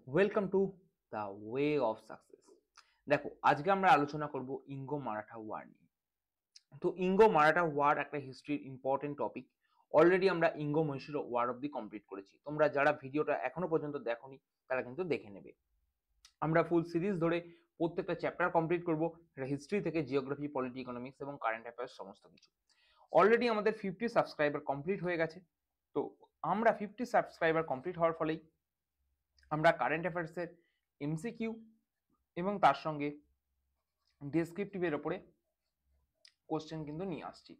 Welcome to the way of success. দেখো, আজকে আমরা আলোচনা করব ইঙ্গো মারাঠা ওয়ার নিয়ে। তো ইঙ্গো মারাঠা ওয়ার একটা হিস্ট্রির ইম্পর্টেন্ট টপিক। অলরেডি আমরা ইঙ্গো মহীশূর ওয়ার অব্দি কমপ্লিট করেছি। তোমরা যারা ভিডিওটা এখনো পর্যন্ত দেখোনি তারা কিন্তু দেখে নেবে। আমরা ফুল সিরিজ ধরে প্রত্যেকটা চ্যাপ্টার কমপ্লিট করব, হিস্ট্রি থেকে জিওগ্রাফি, পলিটি, ইকোনমিক্স এবং কারেন্ট অ্যাফেয়ার্স সমস্ত কিছু। অলরেডি আমাদের 50 সাবস্ক্রাইবার কমপ্লিট হয়ে গেছে। তো আমরা 50 সাবস্ক্রাইবার কমপ্লিট হওয়ার ফলেই আমরা কারেন্ট অ্যাফেয়ার্সের এমসিকিউ এবং তার সঙ্গে ডেসক্রিপটিভের ওপরে কোশ্চেন কিন্তু নিয়ে আসছি,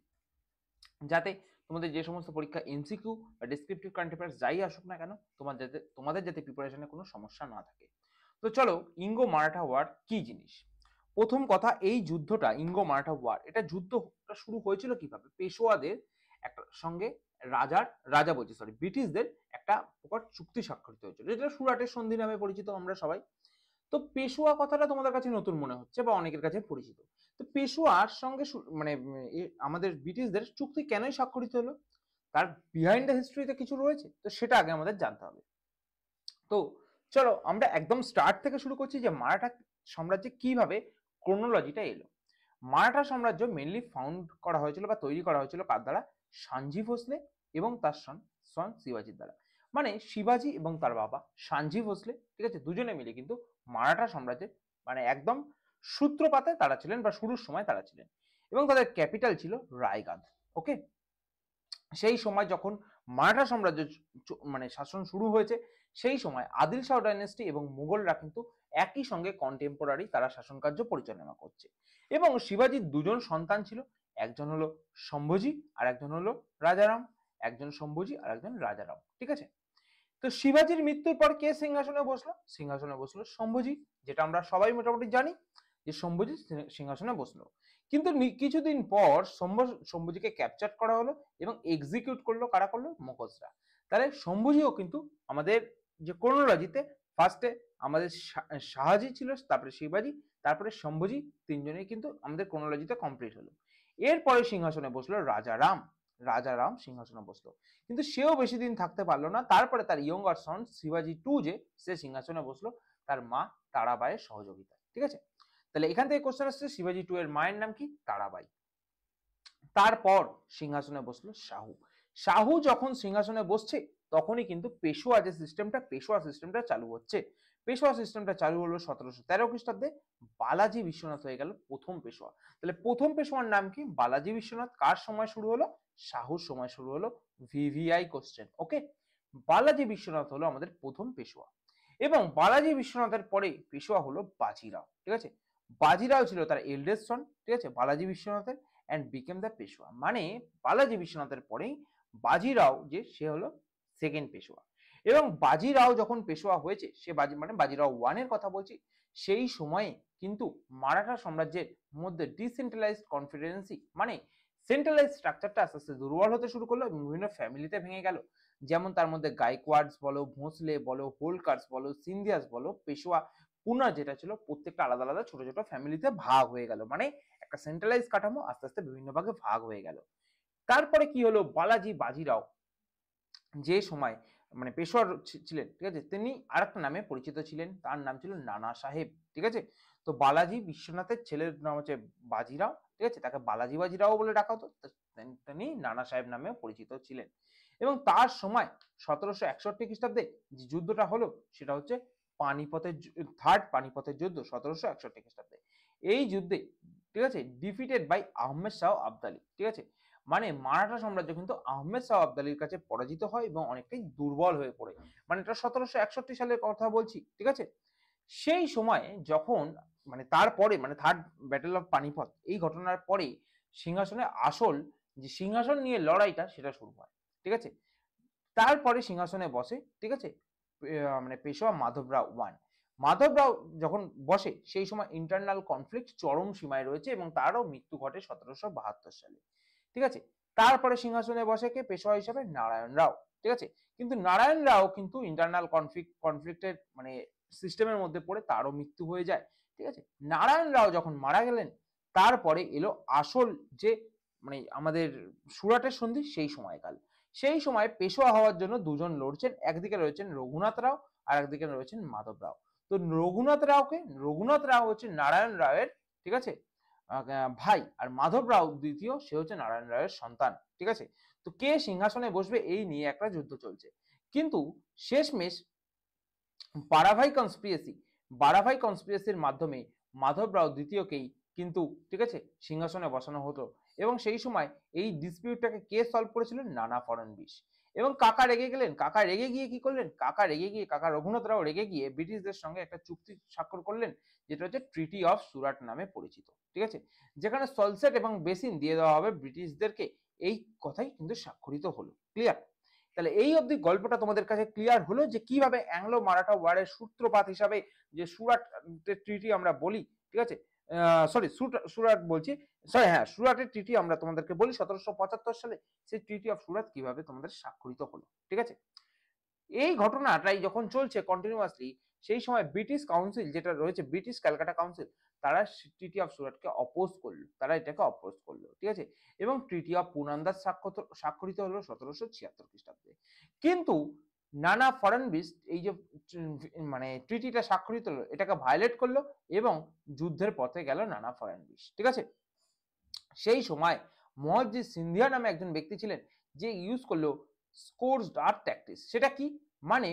যাতে তোমাদের যে সমস্ত পরীক্ষা এমসিকিউ বা ডেসক্রিপটিভ কারেন্ট অ্যাফেয়ার্স যাই আসুক না কেন, তোমাদের যাতে প্রিপারেশনে কোনো সমস্যা না থাকে। তো চলো, ইঙ্গো মারাঠা ওয়ার কি জিনিস। প্রথম কথা, এই যুদ্ধটা ইঙ্গো মারাঠা ওয়ার, এটা যুদ্ধটা শুরু হয়েছিল কিভাবে? পেশোয়াদের একটা সঙ্গে রাজা বলছি সরি ব্রিটিশদের একটা প্রকার চুক্তি স্বাক্ষরিত হয়েছিল, যেটা সুরাটের সন্ধি নামে পরিচিত আমরা সবাই। তো পেশোয়া কথাটা তোমাদের কাছে নতুন মনে হচ্ছে বা অনেকের কাছে পরিচিত। তো পেশোয়ার সঙ্গে মানে আমাদের ব্রিটিশদের চুক্তি কেনই স্বাক্ষরিত হলো, তার বিহাইন্ড দ্য হিস্ট্রিতে কিছু রয়েছে, তো সেটা আগে আমাদের জানতে হবে। তো চলো আমরা একদম স্টার্ট থেকে শুরু করছি, যে মারাঠা সাম্রাজ্যে কিভাবে ক্রোনোলজিটা এলো। মারাঠা সাম্রাজ্য মেনলি ফাউন্ড করা হয়েছিল বা তৈরি করা হয়েছিল কার দ্বারা? সাঞ্জি ভোসলে এবং তার সন শিবাজির দ্বারা। মানে শিবাজি এবং তার বাবা সাঞ্জি ভোসলে, ঠিক আছে, দুজনে মিলে কিন্তু মারাঠা সাম্রাজ্যের মানে একদম সূত্রপাতে তারা ছিলেন বা শুরুর সময় তারা ছিলেন, এবং তাদের ক্যাপিটাল ছিল রায়গাদ। ওকে, সেই সময় যখন মারাঠা সাম্রাজ্য মানে শাসন শুরু হয়েছে, সেই সময় আদিল শাহ ডাইনেস্টি এবং মুঘলরা কিন্তু একই সঙ্গে কন্টেম্পোরারি তারা শাসন কার্য পরিচালনা করছে। এবং শিবাজির দুজন সন্তান ছিল, একজন হলো শম্ভুজি আর একজন হলো রাজারাম। একজন শম্ভুজি আর একজন রাজারাম, ঠিক আছে। তো শিবাজির মৃত্যুর পর কে সিংহাসনে বসলো? সিংহাসনে বসলো শম্ভুজি, যেটা আমরা সবাই মোটামুটি জানি যে শম্ভুজি সিংহাসনে বসলো। কিন্তু কিছুদিন পর শম্ভুজিকে ক্যাপচার করা হলো এবং এক্সিকিউট করলো কারা? করলো মুঘলরা। তাহলে শম্ভুজিও কিন্তু আমাদের যে ক্রোনোলজিতে ফার্স্টে আমাদের শাহাজি ছিল, তারপরে শিবাজি, তারপরে শম্ভুজি, তিনজনেই কিন্তু আমাদের ক্রোনোলজিতে কমপ্লিট হলো। এরপরে সিংহাসনে বসলো রাজারাম। রাজারাম সিংহাসনে বসলো, কিন্তু সেও বেশি দিন থাকতে পারলো না। তারপরে তার ইয়ঙ্গার সন শিবাজি টু, যে সে সিংহাসনে বসলো তার মা তারাবাইয়ের সহযোগিতা, ঠিক আছে। তাহলে এখান থেকে কোশ্চেন আসছে, শিবাজি টু এর মায়ের নাম কি? তারাবাই। তারপর সিংহাসনে বসলো শাহু। শাহু যখন সিংহাসনে বসছে, তখনই কিন্তু পেশোয়া যে সিস্টেমটা, পেশোয়া সিস্টেমটা চালু হচ্ছে। পেশোয়া সিস্টেমটা চালু হলো 1713 খ্রিস্টাব্দে। বালাজি বিশ্বনাথ হয়ে গেল প্রথম পেশোয়া। তাহলে প্রথম পেশোয়ার নাম কি? বালাজি বিশ্বনাথ। কার সময় শুরু হলো? শাহুর সময় শুরু হলো। ভিভিআই কোশ্চেন, ওকে। বালাজি বিশ্বনাথ হলো আমাদের প্রথম পেশোয়া, এবং বালাজি বিশ্বনাথের পরে পেশোয়া হলো বাজিরাও, ঠিক আছে। বাজিরাও ছিল তার এল্ডেস্ট সন, ঠিক আছে, বালাজি বিশ্বনাথের, অ্যান্ড বিকেম দ্য পেশোয়া। মানে বালাজি বিশ্বনাথের পরেই বাজিরাও যে সে হলো সেকেন্ড পেশোয়া। এবং বাজিরাও যখন পেশোয়া হয়েছে, সে মানে বাজিরাও ওয়ানের কথা বলছি, সেই সময়ে কিন্তু মারাঠা সাম্রাজ্যের মধ্যে ডিসেন্ট্রালাইজড কনফেডারেন্সি মানে সেন্ট্রালাইজ স্ট্রাকচারটা আস্তে আস্তে দুর্বল হতে শুরু করলো এবং বিভিন্ন ফ্যামিলিতে ভেঙে গেল। যেমন তার মধ্যে গাইকোয়াডস বলো, ভোঁসলে বলো, হোলকার্স বলো, সিন্ধিয়াস বলো, পেশোয়া পুনা যেটা ছিল, প্রত্যেকটা আলাদা আলাদা ছোট ছোট ফ্যামিলিতে ভাগ হয়ে গেল। মানে একটা সেন্ট্রালাইজ কাঠামো আস্তে আস্তে বিভিন্ন ভাগে ভাগ হয়ে গেল। তারপরে কি হলো? বাজিরাও যে সময় মানে পেশোয়ার ছিলেন, ঠিক আছে, তিনি আরেকটা নামে পরিচিত ছিলেন, তার নাম ছিল নানা সাহেব, ঠিক আছে। তো বালাজি বিশ্বনাথের ছেলের নাম হচ্ছে বাজিরাও, ঠিক আছে, তাকে বালাজি বাজিরাও বলে ডাকা হতো। তিনি নানা সাহেব নামে পরিচিত ছিলেন। এবং তার সময় 1761 খ্রিস্টাব্দে যে যুদ্ধটা হলো, সেটা হচ্ছে পানিপথের থার্ড পানিপথের যুদ্ধ, 1761 খ্রিস্টাব্দে। এই যুদ্ধে, ঠিক আছে, ডিফিটেড বাই আহমেদ শাহ আবদালি, ঠিক আছে। মানে মারাঠা সাম্রাজ্য কিন্তু আহমেদ শাহ আবদালির কাছে পরাজিত হয় এবং অনেকটাই দুর্বল হয়ে পড়ে। মানে এটা 1761 সালের কথা বলছি, ঠিক আছে। সেই সময় যখন মানে তারপরে মানে থার্ড ব্যাটেল অফ পানিপথ, এই ঘটনার পরে সিংহাসনে আসল যে সিংহাসন নিয়ে লড়াইটা সেটা শুরু হয়, ঠিক আছে। তারপরে সিংহাসনে বসে, ঠিক আছে, মানে পেশোয়া মাধবরাও ওয়ান। মাধবরাও যখন বসে, সেই সময় ইন্টারনাল কনফ্লিক্ট চরম সীমায় রয়েছে এবং তারও মৃত্যু ঘটে 1772 সালে, ঠিক আছে। তারপরে সিংহাসনে বসে কে? পেশোয়া হিসাবে নারায়ণ রাও, ঠিক আছে। কিন্তু নারায়ণ রাও কিন্তু ইন্টারনাল কনফ্লিক্টের মানে সিস্টেমের মধ্যে পড়ে তারও মৃত্যু হয়ে যায়, ঠিক আছে। নারায়ণ রাও যখন মারা গেলেন, তারপরে এলো আসল যে মানে আমাদের সুরাটের সন্ধি, সেই সময়কাল। সেই সময় পেশোয়া হওয়ার জন্য দুজন লড়ছেন। একদিকে রয়েছেন রঘুনাথ রাও আর একদিকে রয়েছেন মাধব রাও। তো রঘুনাথ রাও হচ্ছে নারায়ণ রায়ের, ঠিক আছে, ভাই, আর মাধব রাও দ্বিতীয়, সে হচ্ছে নারায়ণ রায়ের সন্তান, ঠিক আছে। তো কে সিংহাসনে বসবে এই নিয়ে একটা যুদ্ধ চলছে, কিন্তু শেষমেশ বারাভাই কনস্পিরেসির মাধ্যমে মাধব রাও দ্বিতীয়কেই কিন্তু, ঠিক আছে, সিংহাসনে বসানো হতো। এবং সেই সময় এই ডিসপিউটটাকে কে সলভ করেছিলেন? নানা ফড়নবিস। এবং কাকা রেগে গেলেন, কাকা রেগে গিয়ে কি করলেন? কাকা রঘুনাথ রাও রেগে গিয়ে ব্রিটিশদের সঙ্গে একটা চুক্তি স্বাক্ষর করলেন, যেটা হচ্ছে ট্রিটি অফ সুরাট নামে পরিচিত, ঠিক আছে, যেখানে সলসেট এবং বেসিন দিয়ে দেওয়া হবে ব্রিটিশদেরকে। এই কথাই কিন্তু স্বাক্ষরিত হলো। ক্লিয়ার? তাহলে এই অবধি গল্পটা তোমাদের কাছে ক্লিয়ার হলো যে কিভাবে অ্যাংলো মারাঠা ওয়ারের সূত্রপাত হিসাবে যে সুরাট ট্রিটি আমরা বলি, ঠিক আছে, সরি সুরাট বলছি, সরি হ্যাঁ, সুরাটের ট্রিটি আমরা তোমাদেরকে বলি 1775 সালে, সেই ট্রিটি অফ সুরাট কিভাবে তোমাদের স্বাক্ষরিত হলো, ঠিক আছে। এই ঘটনাটাই যখন চলছে কন্টিনিউয়াসলি, সেই সময় ব্রিটিশ কাউন্সিল যেটা রয়েছে, ব্রিটিশ ক্যালকাটা কাউন্সিল, তারা ট্রিটি অফ সুরাটকে অপোজ করলো, তারা এটাকে অপোজ করলো, ঠিক আছে। এবং ট্রিটি অফ পুনান্দাজ স্বাক্ষরিত হলো 1776 খ্রিস্টাব্দে। কিন্তু নানা ফরেনবিস এই যে মানে ট্রিটিটা স্বাক্ষরিত হলো, এটাকে ভায়োলেট করলো এবং যুদ্ধের পথে গেল নানা ফরেনবিস, ঠিক আছে। সেই সময় মহজ্জি সিন্ধিয়া নামে একজন ব্যক্তি ছিলেন, যে ইউজ করলো স্কোরসড আর্ট ট্যাকটিস। সেটা কি? মানে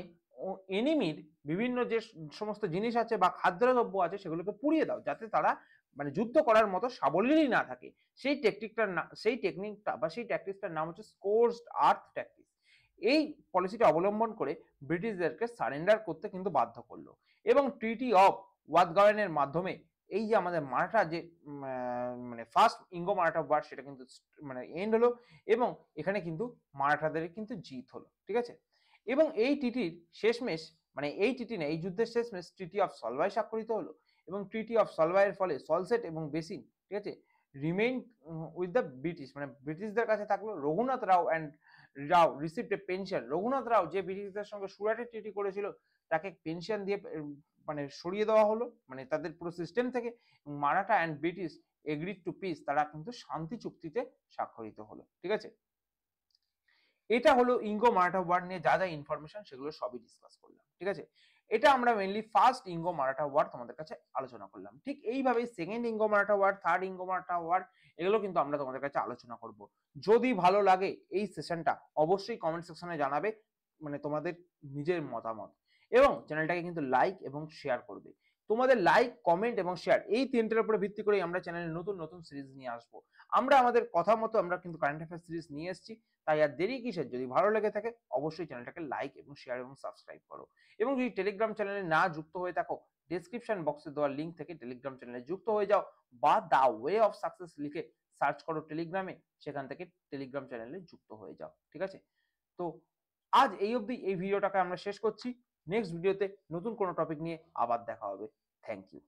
এনিমির বিভিন্ন যে সমস্ত জিনিস আছে বা খাদ্যদ্রব্য আছে সেগুলোকে পুড়িয়ে দাও, যাতে তারা মানে যুদ্ধ করার মতো সাবলীলই না থাকে। সেই ট্যাকটিক্সটার নাম হচ্ছে স্কোরসড আর্ট ট্যাকটিস। এই পলিসিটা অবলম্বন করে ব্রিটিশদেরকে সারেন্ডার করতে কিন্তু বাধ্য করলো, এবং ট্রিটি অফ ওয়াদগাওয়েনের মাধ্যমে এই যে আমাদের মারাঠা যে মানে ফার্স্ট ইঙ্গো মারাঠা ওয়ার, সেটা কিন্তু মানে এন্ড হলো, এবং এখানে কিন্তু মারাঠাদের কিন্তু জিত হলো, ঠিক আছে। এবং এই টিটির শেষমেশ, মানে এই টিটি না, এই যুদ্ধের শেষমেশ ট্রিটি অফ সলভাই স্বাক্ষরিত হলো, এবং ট্রিটি অফ সলভাইয়ের ফলে সলসেট এবং বেসিন, ঠিক আছে, রিমেইন উইথ দ্য ব্রিটিশ, মানে ব্রিটিশদের কাছে থাকলো। Raghunath Rao and Rao received a pension. Raghunath Rao যে ব্রিটিশদের সঙ্গে সুরাটের ট্রিটি করেছিল, তাকে পেনশন দিয়ে মানে সরিয়ে দেওয়া হলো, মানে তাদের পুরো সিস্টেম থেকে। Maratha and British agreed two piece, তারা কিন্তু শান্তি চুক্তিতে স্বাক্ষরিত হলো, ঠিক আছে। এটা হলো ইঙ্গো মারাঠা ওয়ার নিয়ে যা যা ইনফরমেশন, সেগুলো সবই ডিসকাস করলাম, ঠিক আছে। এটা আমরা mainly first Anglo Maratha war তোমাদের কাছে আলোচনা করলাম। ঠিক এইভাবেই second Anglo Maratha war, third Anglo Maratha war, এগুলো কিন্তু আমরা তোমাদের কাছে আলোচনা করব। যদি ভালো লাগে এই সেশনটা, অবশ্যই কমেন্ট সেকশনে জানাবে মানে তোমাদের নিজের মতামত, এবং চ্যানেলটাকে কিন্তু লাইক এবং শেয়ার করবে। তোমাদের লাইক, কমেন্ট এবং শেয়ার, এই তিনটের উপরে ভিত্তি করে আমরা চ্যানেলে নতুন নতুন সিরিজ নিয়ে আসবো। আমরা আমাদের কথা মতো আমরা কিন্তু কারেন্ট অ্যাফেয়ার সিরিজ নিয়ে এসেছি, তাই আর দেরি কিসের? যদি ভালো লেগে থাকে অবশ্যই চ্যানেলটাকে লাইক এবং শেয়ার এবং সাবস্ক্রাইব করো। এবং যদি টেলিগ্রাম চ্যানেলে না যুক্ত হয়ে থাকো, ডেসক্রিপশন বক্সে দেওয়া লিঙ্ক থেকে টেলিগ্রাম চ্যানেলে যুক্ত হয়ে যাও, বা দা ওয়ে অফ সাকসেস লিখে সার্চ করো টেলিগ্রামে, সেখান থেকে টেলিগ্রাম চ্যানেলে যুক্ত হয়ে যাও, ঠিক আছে। তো আজ এই অবধি এই ভিডিওটাকে আমরা শেষ করছি। নেক্সট ভিডিওতে নতুন কোনো টপিক নিয়ে আবার দেখা হবে। Thank you.